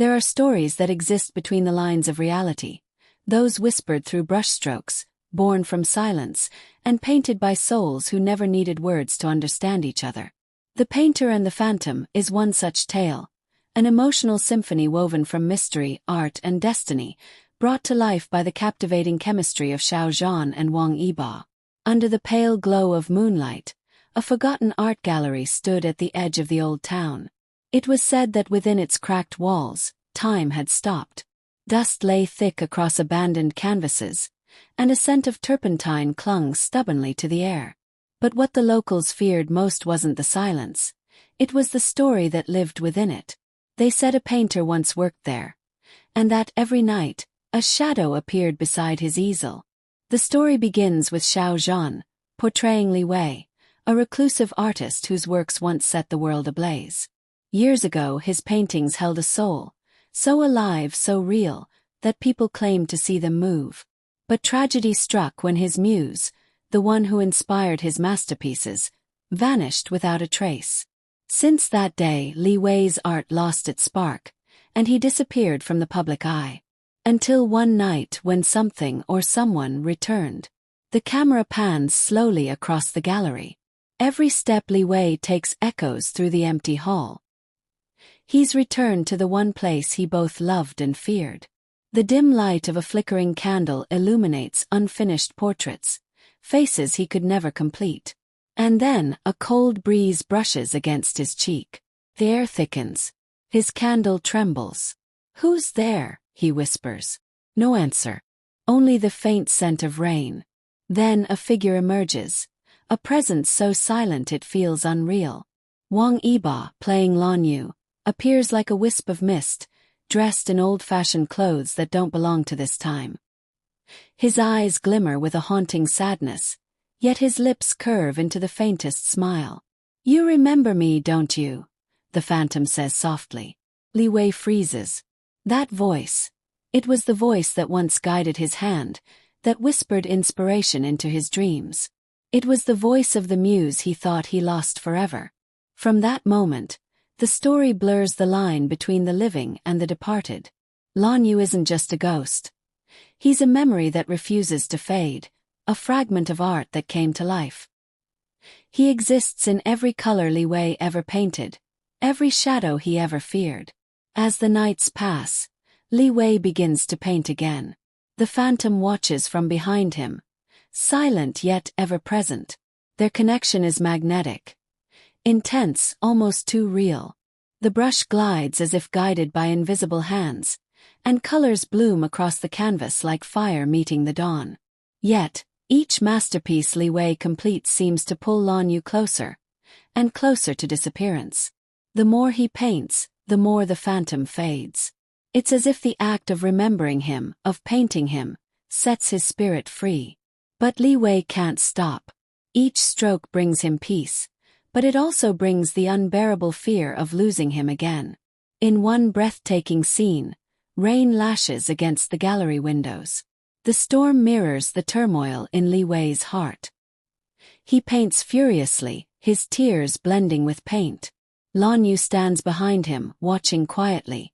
There are stories that exist between the lines of reality, those whispered through brushstrokes, born from silence, and painted by souls who never needed words to understand each other. The Painter and the Phantom is one such tale, an emotional symphony woven from mystery, art, and destiny, brought to life by the captivating chemistry of Xiao Zhan and Wang Yibo. Under the pale glow of moonlight, a forgotten art gallery stood at the edge of the old town. It was said that within its cracked walls, time had stopped. Dust lay thick across abandoned canvases, and a scent of turpentine clung stubbornly to the air. But what the locals feared most wasn't the silence. It was the story that lived within it. They said a painter once worked there, and that every night, a shadow appeared beside his easel. The story begins with Xiao Zhan, portraying Li Wei, a reclusive artist whose works once set the world ablaze. Years ago, his paintings held a soul, so alive, so real, that people claimed to see them move. But tragedy struck when his muse, the one who inspired his masterpieces, vanished without a trace. Since that day, Li Wei's art lost its spark, and he disappeared from the public eye. Until one night when something or someone returned. The camera pans slowly across the gallery. Every step Li Wei takes echoes through the empty hall. He's returned to the one place he both loved and feared. The dim light of a flickering candle illuminates unfinished portraits, faces he could never complete. And then, a cold breeze brushes against his cheek. The air thickens. His candle trembles. "Who's there?" he whispers. No answer. Only the faint scent of rain. Then a figure emerges, a presence so silent it feels unreal. Wang Yibo, playing Lan Yue, appears like a wisp of mist, dressed in old-fashioned clothes that don't belong to this time. His eyes glimmer with a haunting sadness, yet his lips curve into the faintest smile. "You remember me, don't you?" the Phantom says softly. Li Wei freezes. That voice. It was the voice that once guided his hand, that whispered inspiration into his dreams. It was the voice of the muse he thought he lost forever. From that moment, the story blurs the line between the living and the departed. Lan Yue isn't just a ghost. He's a memory that refuses to fade, a fragment of art that came to life. He exists in every color Li Wei ever painted, every shadow he ever feared. As the nights pass, Li Wei begins to paint again. The Phantom watches from behind him, silent yet ever present. Their connection is magnetic. Intense, almost too real. The brush glides as if guided by invisible hands, and colors bloom across the canvas like fire meeting the dawn. Yet, each masterpiece Li Wei completes seems to pull Lan Yue closer, and closer to disappearance. The more he paints, the more the Phantom fades. It's as if the act of remembering him, of painting him, sets his spirit free. But Li Wei can't stop. Each stroke brings him peace, but it also brings the unbearable fear of losing him again. In one breathtaking scene, rain lashes against the gallery windows. The storm mirrors the turmoil in Li Wei's heart. He paints furiously, his tears blending with paint. Lan Yue stands behind him, watching quietly,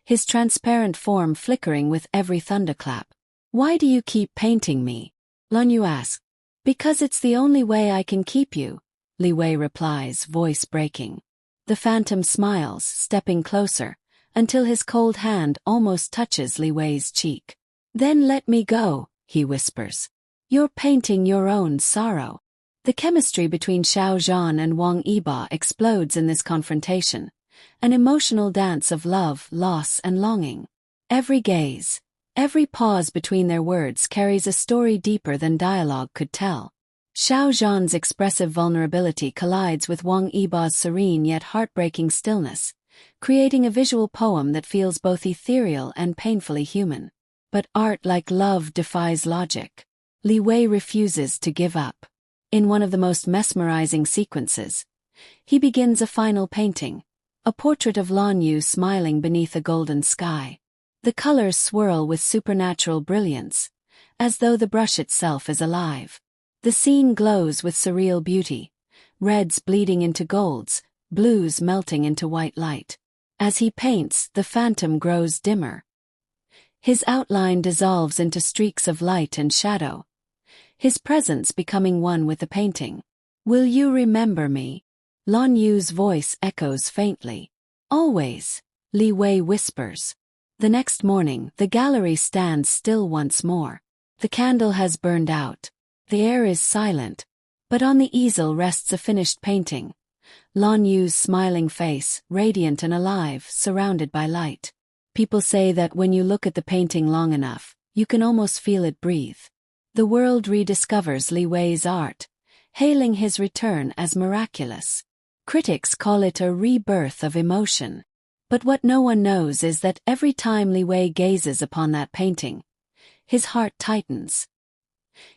his transparent form flickering with every thunderclap. "Why do you keep painting me?" Lan Yue asks. "Because it's the only way I can keep you," Li Wei replies, voice breaking. The Phantom smiles, stepping closer, until his cold hand almost touches Li Wei's cheek. "Then let me go," he whispers. "You're painting your own sorrow." The chemistry between Xiao Zhan and Wang Yibo explodes in this confrontation, an emotional dance of love, loss, and longing. Every gaze, every pause between their words carries a story deeper than dialogue could tell. Xiao Zhan's expressive vulnerability collides with Wang Yibo's serene yet heartbreaking stillness, creating a visual poem that feels both ethereal and painfully human. But art, like love, defies logic. Li Wei refuses to give up. In one of the most mesmerizing sequences, he begins a final painting, a portrait of Lan Yue smiling beneath a golden sky. The colors swirl with supernatural brilliance, as though the brush itself is alive. The scene glows with surreal beauty, reds bleeding into golds, blues melting into white light. As he paints, the phantom grows dimmer. His outline dissolves into streaks of light and shadow, his presence becoming one with the painting. "Will you remember me?" Lan Yue's voice echoes faintly. "Always," Li Wei whispers. The next morning, the gallery stands still once more. The candle has burned out. The air is silent, but on the easel rests a finished painting. Lan Yue's smiling face, radiant and alive, surrounded by light. People say that when you look at the painting long enough, you can almost feel it breathe. The world rediscovers Li Wei's art, hailing his return as miraculous. Critics call it a rebirth of emotion. But what no one knows is that every time Li Wei gazes upon that painting, his heart tightens.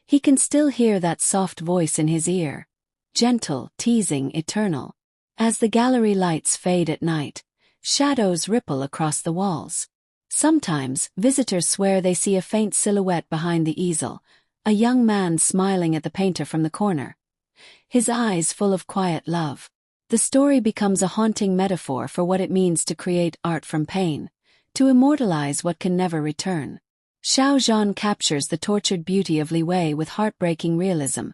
He can still hear that soft voice in his ear, gentle, teasing, eternal. As the gallery lights fade at night, shadows ripple across the walls. Sometimes, visitors swear they see a faint silhouette behind the easel, a young man smiling at the painter from the corner, his eyes full of quiet love. The story becomes a haunting metaphor for what it means to create art from pain, to immortalize what can never return. Xiao Zhan captures the tortured beauty of Li Wei with heartbreaking realism,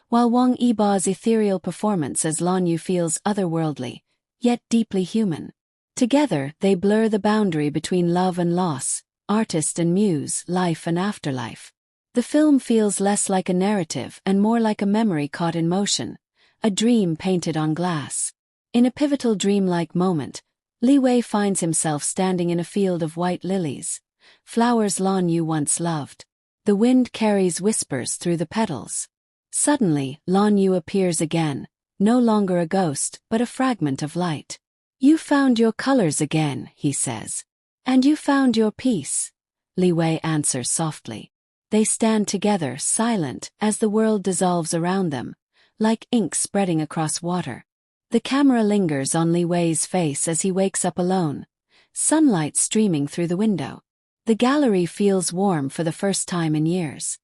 while Wang Yibo's ethereal performance as Lan Yue feels otherworldly, yet deeply human. Together, they blur the boundary between love and loss, artist and muse, life and afterlife. The film feels less like a narrative and more like a memory caught in motion, a dream painted on glass. In a pivotal dreamlike moment, Li Wei finds himself standing in a field of white lilies, flowers Lan Yue once loved. The wind carries whispers through the petals. Suddenly, Lan Yue appears again, no longer a ghost, but a fragment of light. "You found your colors again," he says. "And you found your peace," Li Wei answers softly. They stand together, silent, as the world dissolves around them, like ink spreading across water. The camera lingers on Li Wei's face as he wakes up alone, sunlight streaming through the window. The gallery feels warm for the first time in years.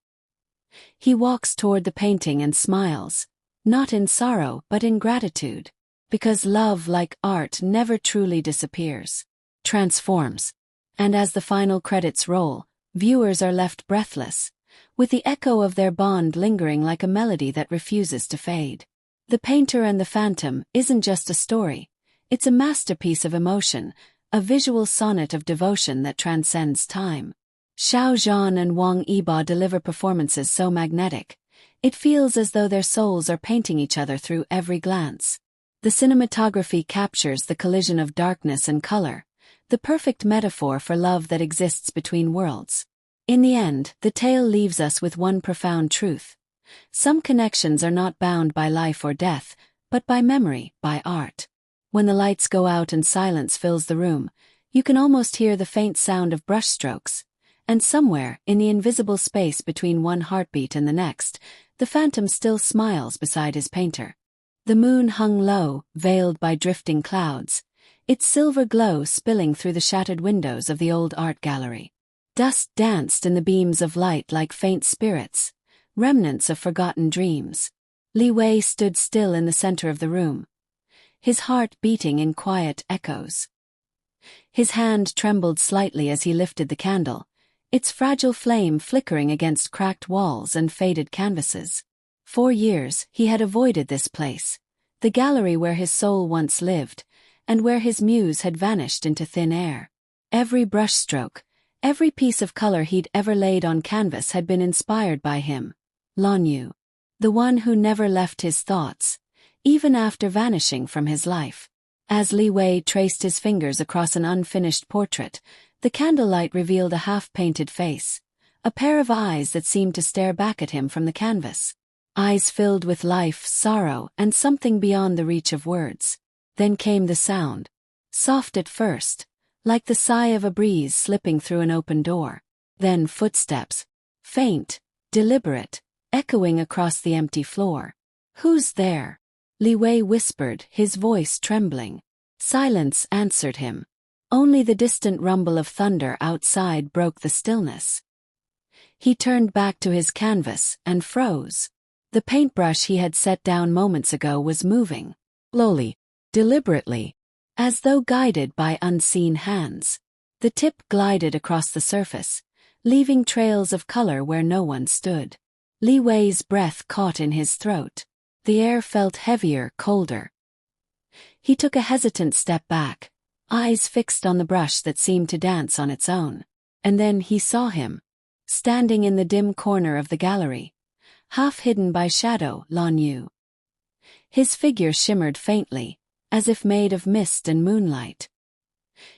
He walks toward the painting and smiles, not in sorrow but in gratitude, because love, like art, never truly disappears, transforms. And as the final credits roll, viewers are left breathless, with the echo of their bond lingering like a melody that refuses to fade. The Painter and the Phantom isn't just a story, it's a masterpiece of emotion, a visual sonnet of devotion that transcends time. Xiao Zhan and Wang Yibo deliver performances so magnetic, it feels as though their souls are painting each other through every glance. The cinematography captures the collision of darkness and color, the perfect metaphor for love that exists between worlds. In the end, the tale leaves us with one profound truth. Some connections are not bound by life or death, but by memory, by art. When the lights go out and silence fills the room, you can almost hear the faint sound of brushstrokes, and somewhere, in the invisible space between one heartbeat and the next, the phantom still smiles beside his painter. The moon hung low, veiled by drifting clouds, its silver glow spilling through the shattered windows of the old art gallery. Dust danced in the beams of light like faint spirits, remnants of forgotten dreams. Li Wei stood still in the center of the room, his heart beating in quiet echoes. His hand trembled slightly as he lifted the candle, its fragile flame flickering against cracked walls and faded canvases. For years, he had avoided this place, the gallery where his soul once lived, and where his muse had vanished into thin air. Every brushstroke, every piece of color he'd ever laid on canvas had been inspired by him, Lan Yue, the one who never left his thoughts, even after vanishing from his life. As Li Wei traced his fingers across an unfinished portrait, the candlelight revealed a half-painted face, a pair of eyes that seemed to stare back at him from the canvas. Eyes filled with life, sorrow, and something beyond the reach of words. Then came the sound, soft at first, like the sigh of a breeze slipping through an open door. Then footsteps, faint, deliberate, echoing across the empty floor. "Who's there?" Li Wei whispered, his voice trembling. Silence answered him. Only the distant rumble of thunder outside broke the stillness. He turned back to his canvas and froze. The paintbrush he had set down moments ago was moving. Slowly, deliberately, as though guided by unseen hands. The tip glided across the surface, leaving trails of color where no one stood. Li Wei's breath caught in his throat. The air felt heavier, colder. He took a hesitant step back, eyes fixed on the brush that seemed to dance on its own. And then he saw him, standing in the dim corner of the gallery, half hidden by shadow, Lan Yue. His figure shimmered faintly, as if made of mist and moonlight.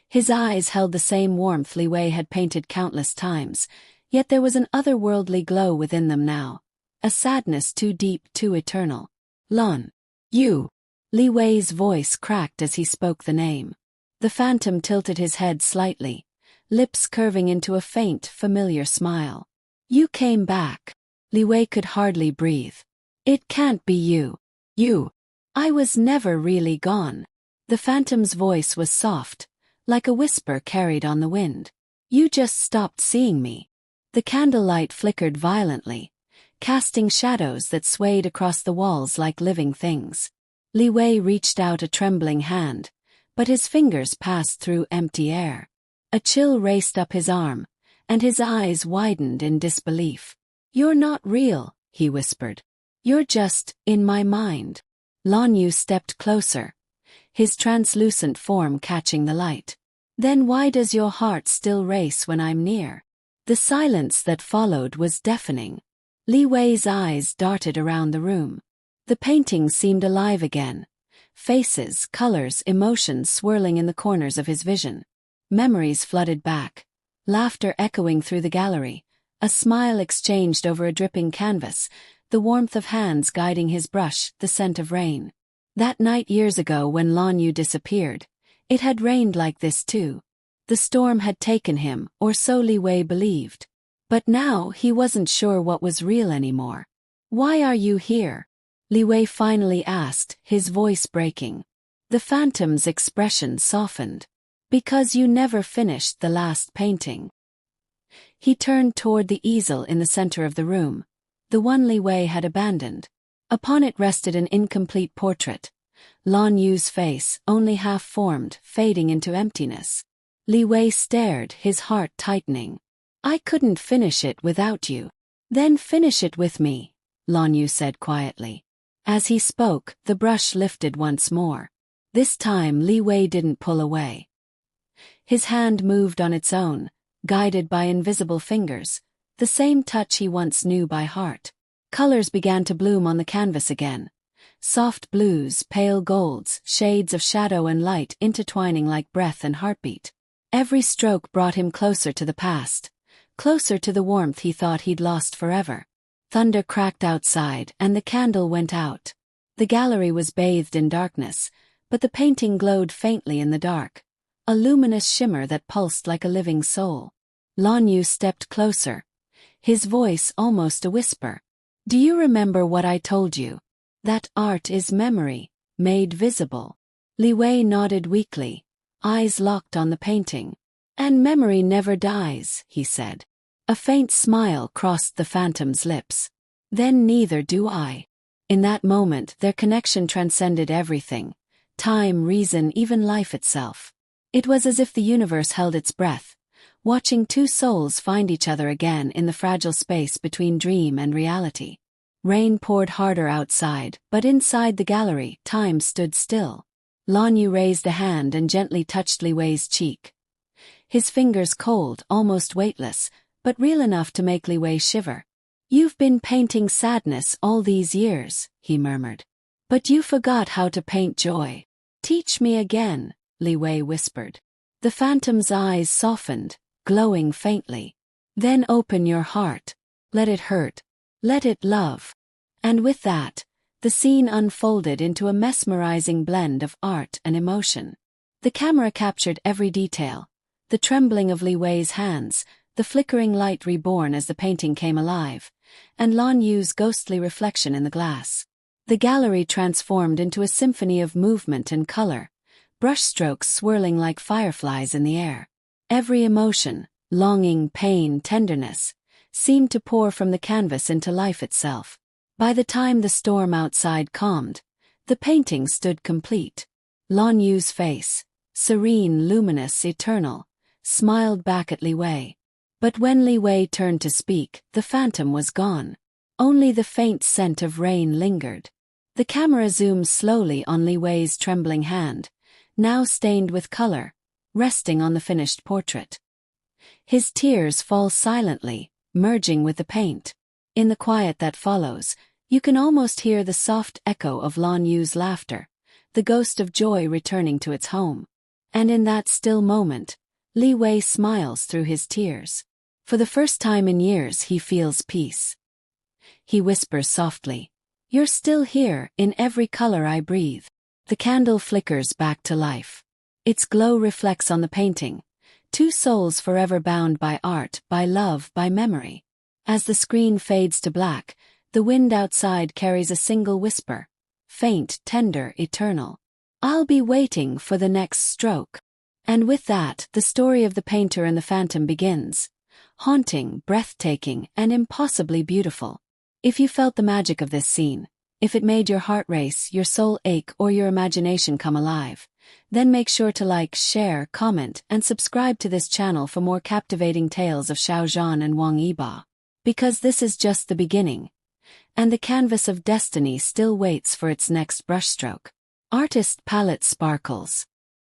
His eyes held the same warmth Li Wei had painted countless times, yet there was an otherworldly glow within them now, a sadness too deep, too eternal. Lan Yue. Li Wei's voice cracked as he spoke the name. The phantom tilted his head slightly, lips curving into a faint, familiar smile. You came back. Li Wei could hardly breathe. It can't be you. You. I was never really gone. The phantom's voice was soft, like a whisper carried on the wind. You just stopped seeing me. The candlelight flickered violently, casting shadows that swayed across the walls like living things. Li Wei reached out a trembling hand, but his fingers passed through empty air. A chill raced up his arm, and his eyes widened in disbelief. You're not real, he whispered. You're just in my mind. Lan Yue stepped closer, his translucent form catching the light. Then why does your heart still race when I'm near? The silence that followed was deafening. Li Wei's eyes darted around the room. The painting seemed alive again. Faces, colors, emotions swirling in the corners of his vision. Memories flooded back, laughter echoing through the gallery, a smile exchanged over a dripping canvas, the warmth of hands guiding his brush, the scent of rain. That night years ago when Lan Yue disappeared, it had rained like this too. The storm had taken him, or so Li Wei believed. But now he wasn't sure what was real anymore. Why are you here? Li Wei finally asked, his voice breaking. The phantom's expression softened. Because you never finished the last painting. He turned toward the easel in the center of the room, the one Li Wei had abandoned. Upon it rested an incomplete portrait, Lan Yue's face, only half formed, fading into emptiness. Li Wei stared, his heart tightening. I couldn't finish it without you. Then finish it with me, Lan Yue said quietly. As he spoke, the brush lifted once more. This time Li Wei didn't pull away. His hand moved on its own, guided by invisible fingers, the same touch he once knew by heart. Colors began to bloom on the canvas again. Soft blues, pale golds, shades of shadow and light intertwining like breath and heartbeat. Every stroke brought him closer to the past, closer to the warmth he thought he'd lost forever. Thunder cracked outside, and the candle went out. The gallery was bathed in darkness, but the painting glowed faintly in the dark, a luminous shimmer that pulsed like a living soul. Lan Yue stepped closer, his voice almost a whisper. Do you remember what I told you? That art is memory, made visible. Li Wei nodded weakly, eyes locked on the painting. And memory never dies, he said. A faint smile crossed the phantom's lips. Then neither do I. In that moment their connection transcended everything, time, reason, even life itself. It was as if the universe held its breath, watching two souls find each other again in the fragile space between dream and reality. Rain poured harder outside, but inside the gallery, time stood still. Lan Yue raised a hand and gently touched Li Wei's cheek. His fingers cold, almost weightless, but real enough to make Li Wei shiver. You've been painting sadness all these years, he murmured. But you forgot how to paint joy. Teach me again, Li Wei whispered. The phantom's eyes softened, glowing faintly. Then open your heart. Let it hurt. Let it love. And with that, the scene unfolded into a mesmerizing blend of art and emotion. The camera captured every detail. The trembling of Li Wei's hands, the flickering light reborn as the painting came alive, and Lan Yue's ghostly reflection in the glass. The gallery transformed into a symphony of movement and color, brushstrokes swirling like fireflies in the air. Every emotion, longing, pain, tenderness, seemed to pour from the canvas into life itself. By the time the storm outside calmed, the painting stood complete. Lan Yue's face, serene, luminous, eternal, smiled back at Li Wei. But when Li Wei turned to speak, the phantom was gone. Only the faint scent of rain lingered. The camera zooms slowly on Li Wei's trembling hand, now stained with color, resting on the finished portrait. His tears fall silently, merging with the paint. In the quiet that follows, you can almost hear the soft echo of Lan Yue's laughter, the ghost of joy returning to its home. And in that still moment, Li Wei smiles through his tears. For the first time in years he feels peace. He whispers softly, "You're still here, in every color I breathe." The candle flickers back to life. Its glow reflects on the painting, two souls forever bound by art, by love, by memory. As the screen fades to black, the wind outside carries a single whisper, faint, tender, eternal. "I'll be waiting for the next stroke." And with that, the story of the painter and the phantom begins. Haunting, breathtaking, and impossibly beautiful. If you felt the magic of this scene, if it made your heart race, your soul ache, or your imagination come alive, then make sure to like, share, comment, and subscribe to this channel for more captivating tales of Xiao Zhan and Wang Yibo. Because this is just the beginning, and the canvas of destiny still waits for its next brushstroke. Artist palette sparkles.